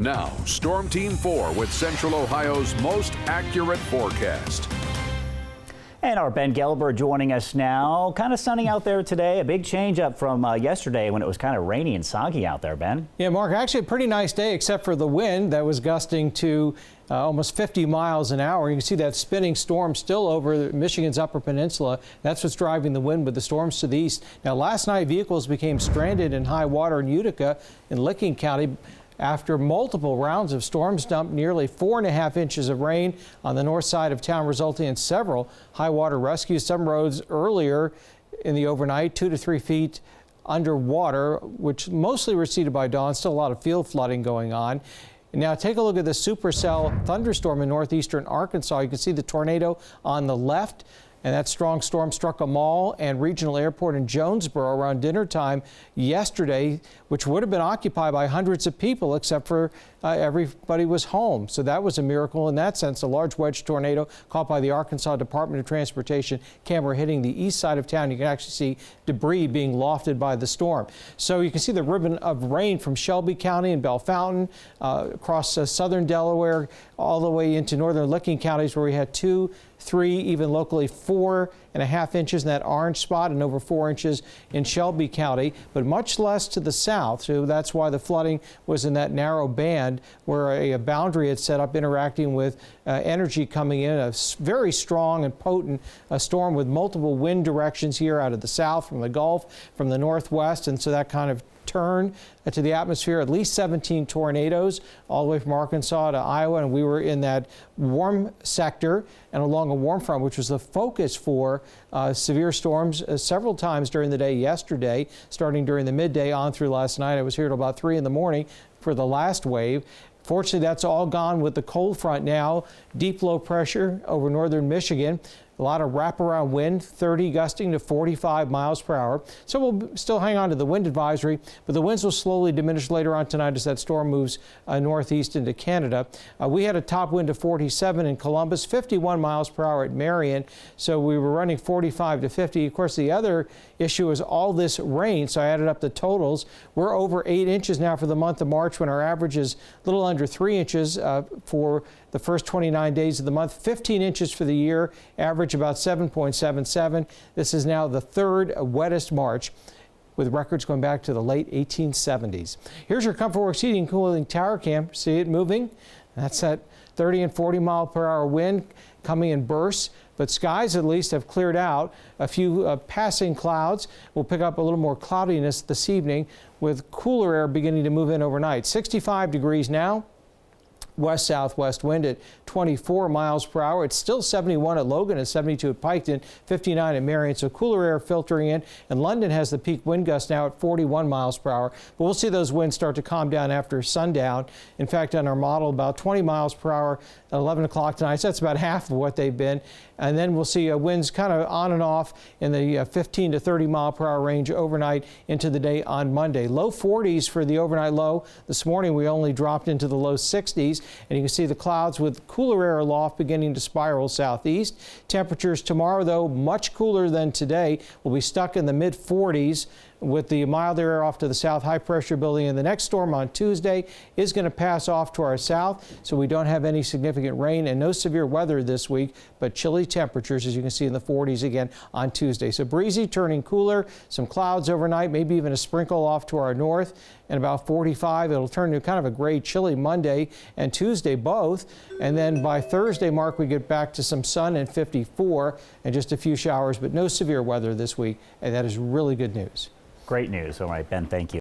Now, Storm Team 4 with Central Ohio's most accurate forecast. And our Ben Gelber joining us now. Kind of sunny out there today. A big change up from yesterday when it was kind of rainy and soggy out there, Ben. Yeah, Mark, actually a pretty nice day except for the wind that was gusting to almost 50 miles an hour. You can see that spinning storm still over Michigan's Upper Peninsula. That's what's driving the wind with the storms to the east. Now, last night, vehicles became stranded in high water in Utica in Licking County after multiple rounds of storms dumped nearly 4.5 inches of rain on the north side of town, resulting in several high water rescues. Some roads earlier in the overnight, 2 to 3 feet underwater, which mostly receded by dawn. Still a lot of field flooding going on. Now take a look at the supercell thunderstorm in northeastern Arkansas. You can see the tornado on the left. And that strong storm struck a mall and regional airport in Jonesboro around dinner time yesterday, which would have been occupied by hundreds of people, except for everybody was home. So that was a miracle in that sense. A large wedge tornado caught by the Arkansas Department of Transportation camera hitting the east side of town. You can actually see debris being lofted by the storm. So you can see the ribbon of rain from Shelby County and Bellefontaine across southern Delaware all the way into northern Licking counties, where we had 2, 3, even locally 4.5 inches in that orange spot and over 4 inches in Shelby County, but much less to the south. So that's why the flooding was in that narrow band where a boundary had set up, interacting with energy coming in, a very strong and potent storm with multiple wind directions here out of the south, from the Gulf, from the northwest, and so that kind of turn to the atmosphere. At least 17 tornadoes all the way from Arkansas to Iowa, and we were in that warm sector and along a warm front, which was the focus for severe storms several times during the day yesterday, starting during the midday on through last night. I was here till about 3 in the morning for the last wave. Fortunately, that's all gone with the cold front now. Deep low pressure over northern Michigan. A lot of wraparound wind, 30 gusting to 45 miles per hour. So we'll still hang on to the wind advisory, but the winds will slowly diminish later on tonight as that storm moves northeast into Canada. We had a top wind of 47 in Columbus, 51 miles per hour at Marion. So we were running 45 to 50. Of course, the other issue is all this rain. So I added up the totals. We're over 8 inches now for the month of March, when our average is a little under 3 inches for the first 29 days of the month, 15 inches for the year, average about 7.77. This is now the third wettest March, with records going back to the late 1870s. Here's your ComfortWorks heating cooling tower cam. See it moving? That's that 30 and 40 mile per hour wind coming in bursts, but skies at least have cleared out. A few passing clouds. We'll pick up a little more cloudiness this evening, with cooler air beginning to move in overnight. 65 degrees now. West-southwest wind at 24 miles per hour. It's still 71 at Logan and 72 at Piketon, 59 at Marion. So cooler air filtering in. And London has the peak wind gust now at 41 miles per hour. But we'll see those winds start to calm down after sundown. In fact, on our model, about 20 miles per hour at 11 o'clock tonight. So that's about half of what they've been. And then we'll see winds kind of on and off in the 15 to 30 mile per hour range overnight into the day on Monday. Low 40s for the overnight low. This morning we only dropped into the low 60s. And you can see the clouds with cooler air aloft beginning to spiral southeast. Temperatures tomorrow, though, much cooler than today. We'll be stuck in the mid 40s with the milder air off to the south, high pressure building. And the next storm on Tuesday is going to pass off to our south, so we don't have any significant rain and no severe weather this week, but chilly temperatures, as you can see, in the 40s again on Tuesday. So breezy, turning cooler, some clouds overnight, maybe even a sprinkle off to our north, and about 45. It'll turn to kind of a gray, chilly Monday and Tuesday both. And then by Thursday, Mark, we get back to some sun and 54 and just a few showers, but no severe weather this week. And that is really good news. Great news. All right, Ben, thank you.